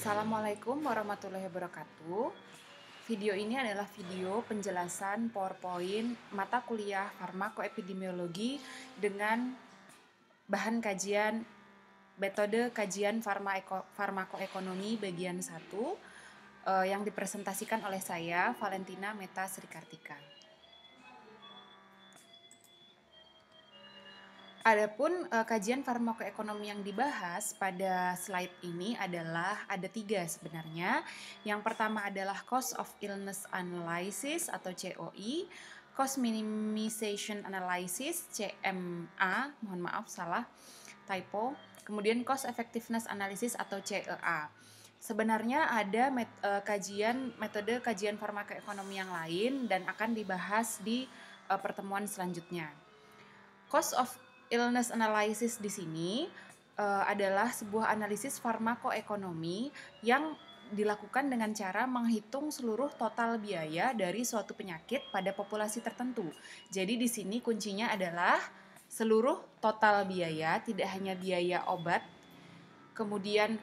Assalamualaikum warahmatullahi wabarakatuh. Video ini adalah video penjelasan PowerPoint mata kuliah farmakoepidemiologi dengan bahan kajian metode kajian farmakoekonomi bagian 1 yang dipresentasikan oleh saya, Valentina Meta Srikartika. Adapun kajian farmakoekonomi yang dibahas pada slide ini adalah ada 3 sebenarnya. Yang pertama adalah Cost of Illness Analysis atau COI, Cost Minimization Analysis CMA, mohon maaf salah typo, kemudian Cost Effectiveness Analysis atau CEA. Sebenarnya ada metode kajian farmakoekonomi yang lain dan akan dibahas di pertemuan selanjutnya. Cost of Illness Analysis di sini adalah sebuah analisis farmakoekonomi yang dilakukan dengan cara menghitung seluruh total biaya dari suatu penyakit pada populasi tertentu. Jadi di sini kuncinya adalah seluruh total biaya, tidak hanya biaya obat. Kemudian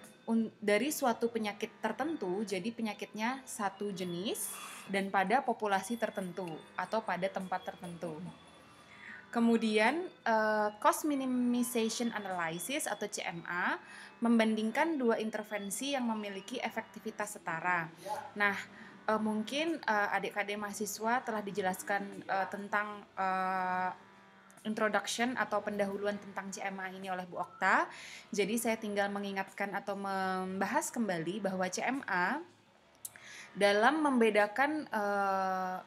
dari suatu penyakit tertentu, jadi penyakitnya satu jenis dan pada populasi tertentu atau pada tempat tertentu. Kemudian Cost Minimization Analysis atau CMA membandingkan dua intervensi yang memiliki efektivitas setara. Nah, mungkin adik-adik mahasiswa telah dijelaskan tentang introduction atau pendahuluan tentang CMA ini oleh Bu Okta. Jadi saya tinggal mengingatkan atau membahas kembali bahwa CMA dalam membedakan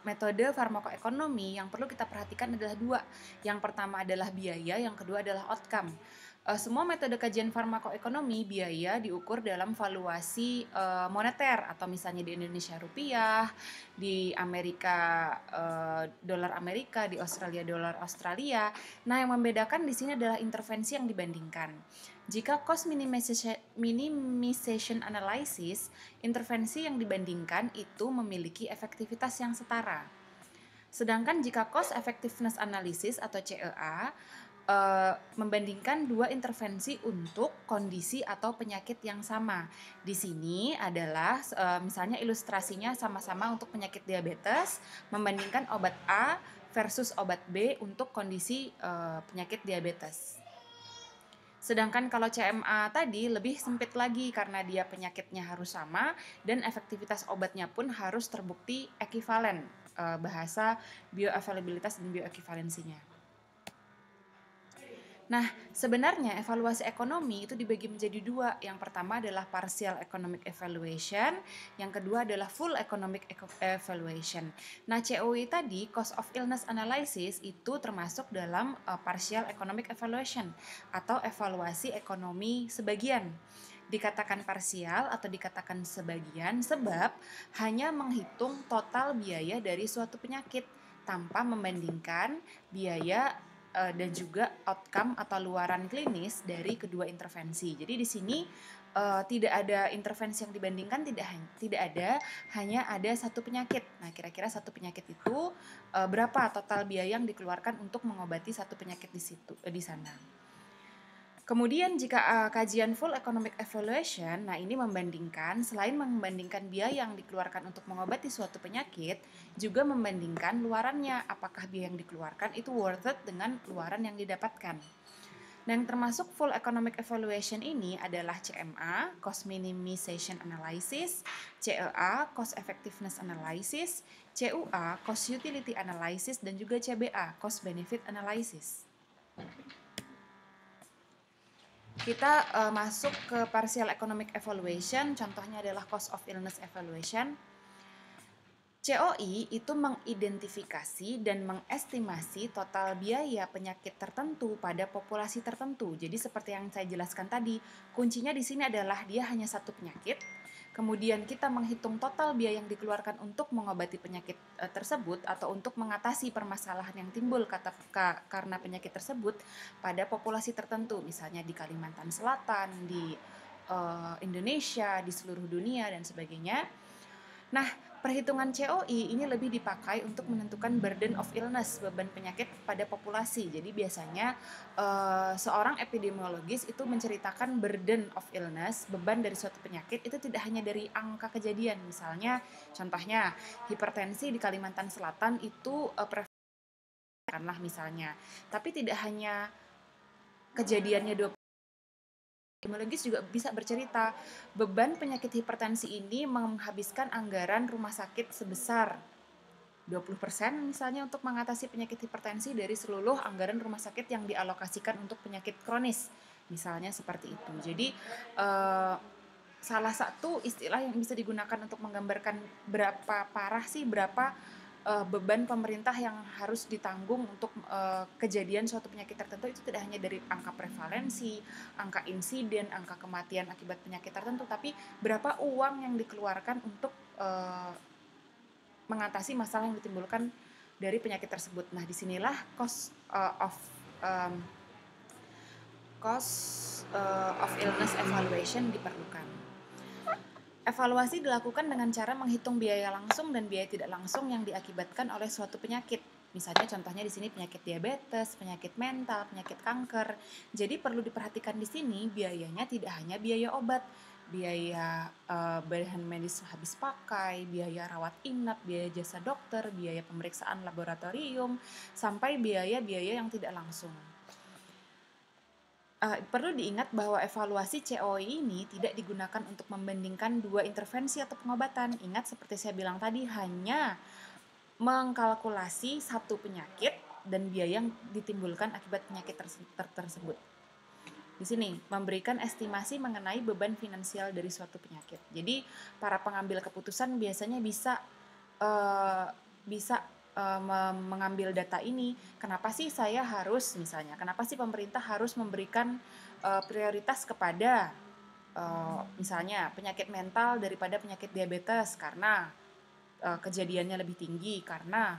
metode farmakoekonomi yang perlu kita perhatikan adalah dua. Yang pertama adalah biaya, yang kedua adalah outcome. Semua metode kajian farmakoekonomi biaya diukur dalam valuasi moneter atau misalnya di Indonesia rupiah, di Amerika dolar Amerika, di Australia dolar Australia. Nah, yang membedakan di sini adalah intervensi yang dibandingkan. Jika cost minimization analysis, intervensi yang dibandingkan itu memiliki efektivitas yang setara. Sedangkan jika cost effectiveness analysis atau CEA membandingkan dua intervensi untuk kondisi atau penyakit yang sama. Di sini adalah misalnya ilustrasinya sama-sama untuk penyakit diabetes membandingkan obat A versus obat B untuk kondisi penyakit diabetes. Sedangkan kalau CMA tadi lebih sempit lagi karena dia penyakitnya harus sama dan efektivitas obatnya pun harus terbukti ekivalen, bahasa bioavailabilitas dan bioekivalensinya. Nah, sebenarnya evaluasi ekonomi itu dibagi menjadi dua. Yang pertama adalah partial economic evaluation, yang kedua adalah full economic evaluation. Nah, COI tadi, cost of illness analysis, itu termasuk dalam partial economic evaluation atau evaluasi ekonomi sebagian. Dikatakan parsial atau dikatakan sebagian sebab hanya menghitung total biaya dari suatu penyakit tanpa membandingkan biaya dan juga outcome atau luaran klinis dari kedua intervensi. Jadi di sini tidak ada intervensi yang dibandingkan, tidak ada, hanya ada satu penyakit. Nah, kira-kira satu penyakit itu berapa total biaya yang dikeluarkan untuk mengobati satu penyakit di sana. Kemudian jika kajian full economic evaluation, nah ini selain membandingkan biaya yang dikeluarkan untuk mengobati suatu penyakit, juga membandingkan luarannya, apakah biaya yang dikeluarkan itu worth it dengan luaran yang didapatkan. Dan termasuk full economic evaluation ini adalah CMA, Cost Minimization Analysis, CEA, Cost Effectiveness Analysis, CUA, Cost Utility Analysis, dan juga CBA, Cost Benefit Analysis. Kita masuk ke partial economic evaluation, contohnya adalah cost of illness evaluation. COI itu mengidentifikasi dan mengestimasi total biaya penyakit tertentu pada populasi tertentu. Jadi seperti yang saya jelaskan tadi, kuncinya di sini adalah dia hanya satu penyakit. Kemudian kita menghitung total biaya yang dikeluarkan untuk mengobati penyakit tersebut atau untuk mengatasi permasalahan yang timbul karena penyakit tersebut pada populasi tertentu, misalnya di Kalimantan Selatan, di Indonesia, di seluruh dunia, dan sebagainya. Nah, Perhitungan COI ini lebih dipakai untuk menentukan burden of illness, beban penyakit pada populasi. Jadi biasanya seorang epidemiologis itu menceritakan burden of illness, beban dari suatu penyakit itu tidak hanya dari angka kejadian. Misalnya, contohnya hipertensi di Kalimantan Selatan itu prevalensikanlah misalnya. Tapi tidak hanya kejadiannya 20. Epidemiologis juga bisa bercerita, beban penyakit hipertensi ini menghabiskan anggaran rumah sakit sebesar 20% misalnya untuk mengatasi penyakit hipertensi dari seluruh anggaran rumah sakit yang dialokasikan untuk penyakit kronis. Misalnya seperti itu. Jadi salah satu istilah yang bisa digunakan untuk menggambarkan berapa parah sih, berapa beban pemerintah yang harus ditanggung untuk kejadian suatu penyakit tertentu itu tidak hanya dari angka prevalensi, angka insiden, angka kematian akibat penyakit tertentu, tapi berapa uang yang dikeluarkan untuk mengatasi masalah yang ditimbulkan dari penyakit tersebut. Nah, disinilah cost of illness evaluation diperlukan. Evaluasi dilakukan dengan cara menghitung biaya langsung dan biaya tidak langsung yang diakibatkan oleh suatu penyakit. Misalnya contohnya di sini penyakit diabetes, penyakit mental, penyakit kanker. Jadi perlu diperhatikan di sini biayanya tidak hanya biaya obat, biaya bahan medis habis pakai, biaya rawat inap, biaya jasa dokter, biaya pemeriksaan laboratorium, sampai biaya-biaya yang tidak langsung. Perlu diingat bahwa evaluasi COI ini tidak digunakan untuk membandingkan dua intervensi atau pengobatan. Ingat seperti saya bilang tadi, hanya mengkalkulasi satu penyakit dan biaya yang ditimbulkan akibat penyakit tersebut. Di sini memberikan estimasi mengenai beban finansial dari suatu penyakit. Jadi para pengambil keputusan biasanya bisa mengambil data ini. Kenapa sih saya harus, misalnya, kenapa sih pemerintah harus memberikan prioritas kepada misalnya penyakit mental daripada penyakit diabetes? Karena kejadiannya lebih tinggi, karena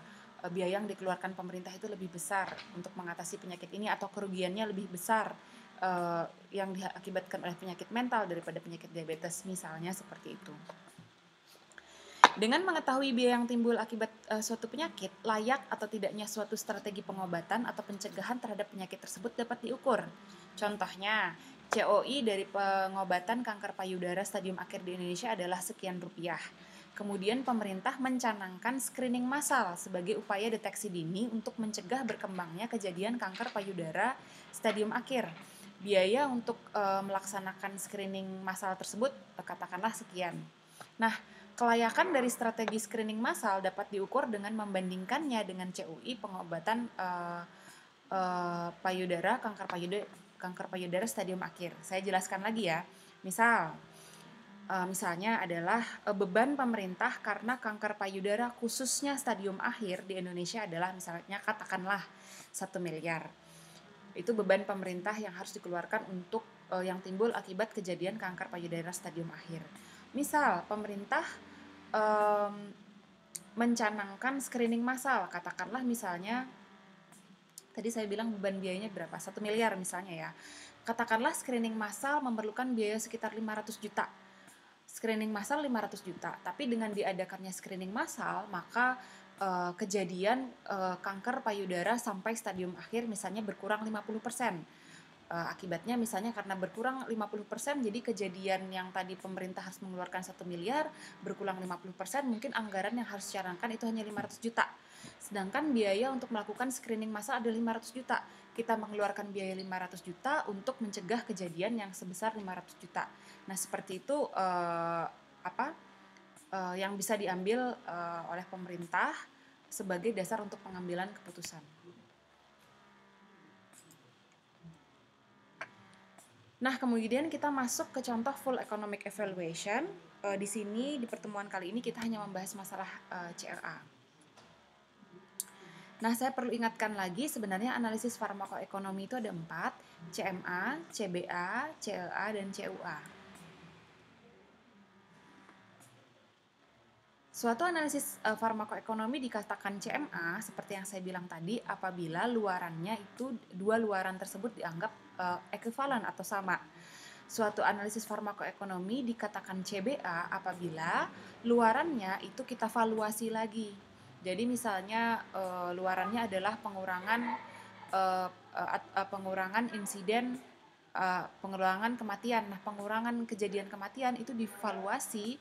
biaya yang dikeluarkan pemerintah itu lebih besar untuk mengatasi penyakit ini, atau kerugiannya lebih besar yang diakibatkan oleh penyakit mental daripada penyakit diabetes, misalnya seperti itu. Dengan mengetahui biaya yang timbul akibat suatu penyakit, layak atau tidaknya suatu strategi pengobatan atau pencegahan terhadap penyakit tersebut dapat diukur. Contohnya, COI dari pengobatan kanker payudara stadium akhir di Indonesia adalah sekian rupiah. Kemudian pemerintah mencanangkan screening massal sebagai upaya deteksi dini untuk mencegah berkembangnya kejadian kanker payudara stadium akhir. Biaya untuk melaksanakan screening massal tersebut katakanlah sekian. Nah, kelayakan dari strategi screening massal dapat diukur dengan membandingkannya dengan COI pengobatan payudara, kanker payudara stadium akhir. Saya jelaskan lagi ya. Misalnya adalah beban pemerintah karena kanker payudara khususnya stadium akhir di Indonesia adalah misalnya katakanlah 1 miliar. Itu beban pemerintah yang harus dikeluarkan untuk yang timbul akibat kejadian kanker payudara stadium akhir. Misal pemerintah mencanangkan screening massal, katakanlah misalnya tadi saya bilang beban biayanya berapa? 1 miliar misalnya ya. Katakanlah screening massal memerlukan biaya sekitar 500 juta. Screening massal 500 juta, tapi dengan diadakannya screening massal, maka kejadian kanker payudara sampai stadium akhir misalnya berkurang 50%. Akibatnya misalnya karena berkurang 50%, jadi kejadian yang tadi pemerintah harus mengeluarkan 1 miliar berkurang 50%, mungkin anggaran yang harus dicanangkan itu hanya 500 juta. Sedangkan biaya untuk melakukan screening massal ada 500 juta. Kita mengeluarkan biaya 500 juta untuk mencegah kejadian yang sebesar 500 juta. Nah, seperti itu yang bisa diambil oleh pemerintah sebagai dasar untuk pengambilan keputusan. Nah, kemudian kita masuk ke contoh full economic evaluation. Di sini di pertemuan kali ini kita hanya membahas masalah CLA. Nah, saya perlu ingatkan lagi sebenarnya analisis farmakoekonomi itu ada 4, CMA, CBA, CLA, dan CUA. Suatu analisis farmakoekonomi dikatakan CMA seperti yang saya bilang tadi apabila luarannya itu dua luaran tersebut dianggap ekuivalen atau sama. Suatu analisis farmakoekonomi dikatakan CBA apabila luarannya itu kita valuasi lagi. Jadi misalnya luarannya adalah pengurangan insiden, pengurangan kematian. Nah, pengurangan kejadian kematian itu divaluasi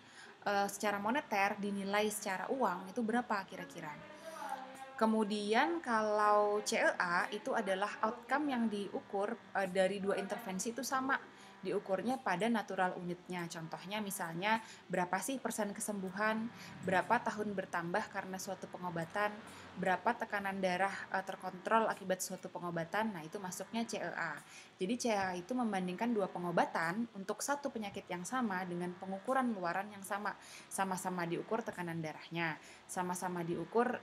secara moneter, dinilai secara uang itu berapa kira-kira. Kemudian kalau CEA itu adalah outcome yang diukur dari dua intervensi itu sama, diukurnya pada natural unitnya. Contohnya misalnya berapa sih persen kesembuhan, berapa tahun bertambah karena suatu pengobatan, berapa tekanan darah terkontrol akibat suatu pengobatan. Nah, itu masuknya CEA. Jadi CEA itu membandingkan dua pengobatan untuk satu penyakit yang sama dengan pengukuran luaran yang sama. Sama-sama diukur tekanan darahnya, sama-sama diukur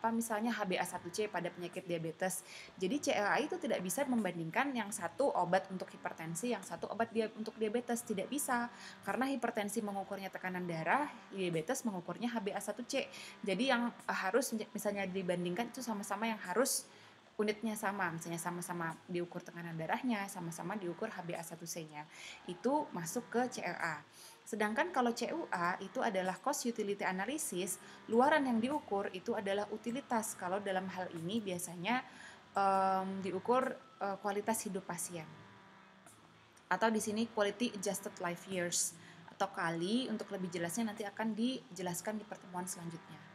misalnya HbA1c pada penyakit diabetes. Jadi CLA itu tidak bisa membandingkan yang satu obat untuk hipertensi, yang satu obat untuk diabetes, tidak bisa. Karena hipertensi mengukurnya tekanan darah, diabetes mengukurnya HbA1c. Jadi yang harus misalnya dibandingkan itu sama-sama yang harus unitnya sama, misalnya sama-sama diukur tekanan darahnya, sama-sama diukur HbA1c-nya. Itu masuk ke CLA. Sedangkan kalau CUA itu adalah cost utility analysis, luaran yang diukur itu adalah utilitas. Kalau dalam hal ini biasanya diukur kualitas hidup pasien. Atau di sini quality adjusted life years atau kali, untuk lebih jelasnya nanti akan dijelaskan di pertemuan selanjutnya.